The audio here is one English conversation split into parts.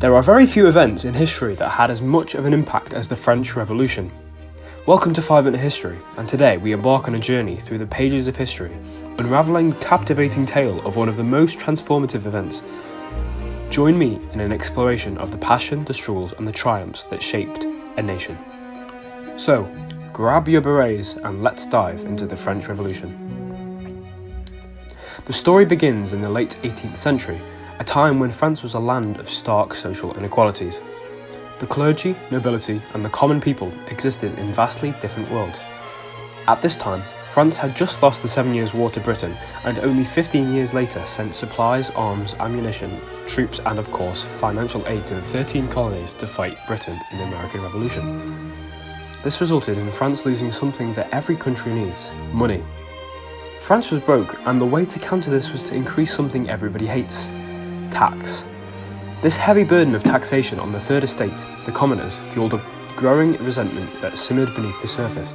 There are very few events in history that had as much of an impact as the French Revolution. Welcome to 5 Minute History, and today we embark on a journey through the pages of history, unravelling the captivating tale of one of the most transformative events. Join me in an exploration of the passion, the struggles and the triumphs that shaped a nation. So, grab your berets and let's dive into the French Revolution. The story begins in the late 18th century, a time when France was a land of stark social inequalities. The clergy, nobility and the common people existed in vastly different worlds. At this time, France had just lost the 7 Years' War to Britain and only 15 years later sent supplies, arms, ammunition, troops and of course financial aid to the 13 colonies to fight Britain in the American Revolution. This resulted in France losing something that every country needs: money. France was broke, and the way to counter this was to increase something everybody hates: tax. This heavy burden of taxation on the Third Estate, the commoners, fueled a growing resentment that simmered beneath the surface.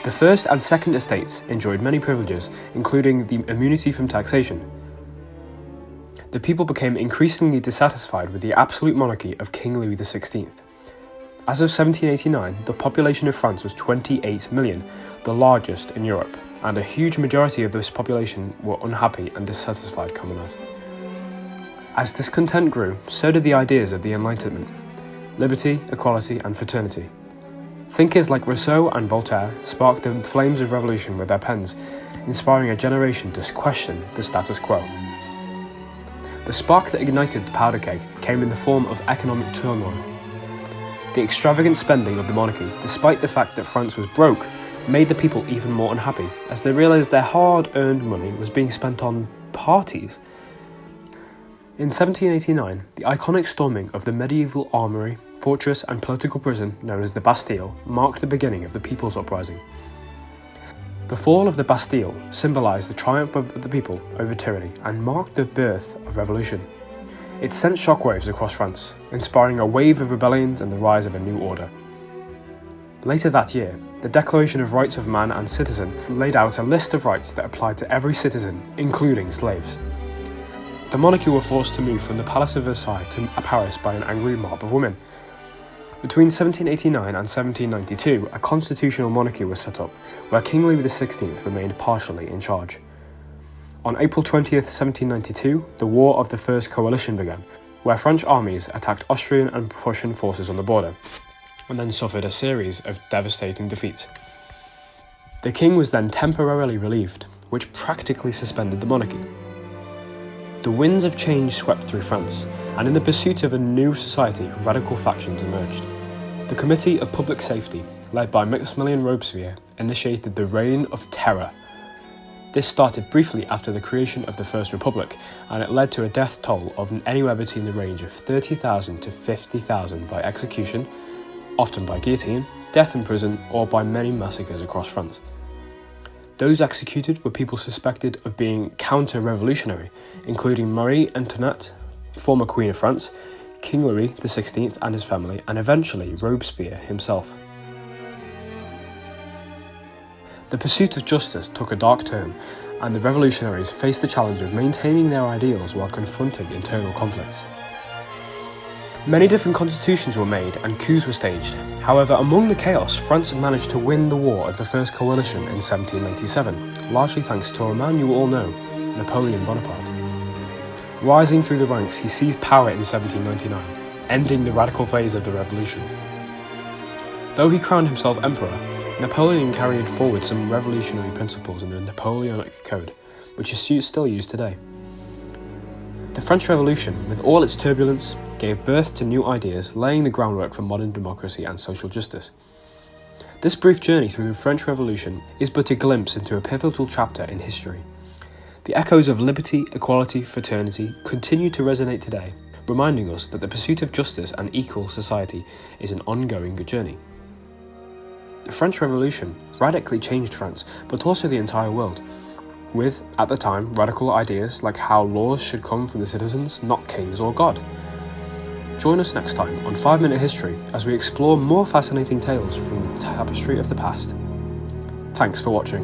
The First and Second Estates enjoyed many privileges, including the immunity from taxation. The people became increasingly dissatisfied with the absolute monarchy of King Louis XVI. As of 1789, the population of France was 28 million, the largest in Europe, and a huge majority of this population were unhappy and dissatisfied commoners. As discontent grew, so did the ideas of the Enlightenment: liberty, equality and fraternity. Thinkers like Rousseau and Voltaire sparked the flames of revolution with their pens, inspiring a generation to question the status quo. The spark that ignited the powder keg came in the form of economic turmoil. The extravagant spending of the monarchy, despite the fact that France was broke, made the people even more unhappy, as they realised their hard-earned money was being spent on parties. In 1789, the iconic storming of the medieval armoury, fortress and political prison known as the Bastille marked the beginning of the People's Uprising. The fall of the Bastille symbolised the triumph of the people over tyranny and marked the birth of revolution. It sent shockwaves across France, inspiring a wave of rebellions and the rise of a new order. Later that year, the Declaration of Rights of Man and Citizen laid out a list of rights that applied to every citizen, including slaves. The monarchy were forced to move from the Palace of Versailles to Paris by an angry mob of women. Between 1789 and 1792, a constitutional monarchy was set up, where King Louis XVI remained partially in charge. On April 20th, 1792, the War of the First Coalition began, where French armies attacked Austrian and Prussian forces on the border, and then suffered a series of devastating defeats. The king was then temporarily relieved, which practically suspended the monarchy. The winds of change swept through France, and in the pursuit of a new society, radical factions emerged. The Committee of Public Safety, led by Maximilien Robespierre, initiated the Reign of Terror. This started briefly after the creation of the First Republic, and it led to a death toll of anywhere between the range of 30,000 to 50,000 by execution, often by guillotine, death in prison, or by many massacres across France. Those executed were people suspected of being counter-revolutionary, including Marie Antoinette, former Queen of France, King Louis XVI and his family, and eventually Robespierre himself. The pursuit of justice took a dark turn, and the revolutionaries faced the challenge of maintaining their ideals while confronting internal conflicts. Many different constitutions were made and coups were staged. However, among the chaos, France managed to win the War of the First Coalition in 1797, largely thanks to a man you all know, Napoleon Bonaparte. Rising through the ranks, he seized power in 1799, ending the radical phase of the revolution. Though he crowned himself emperor, Napoleon carried forward some revolutionary principles in the Napoleonic Code, which is still used today. The French Revolution, with all its turbulence, gave birth to new ideas, laying the groundwork for modern democracy and social justice. This brief journey through the French Revolution is but a glimpse into a pivotal chapter in history. The echoes of liberty, equality, fraternity continue to resonate today, reminding us that the pursuit of justice and equal society is an ongoing journey. The French Revolution radically changed France, but also the entire world, with, at the time, radical ideas like how laws should come from the citizens, not kings or God. Join us next time on 5 Minute History as we explore more fascinating tales from the tapestry of the past. Thanks for watching.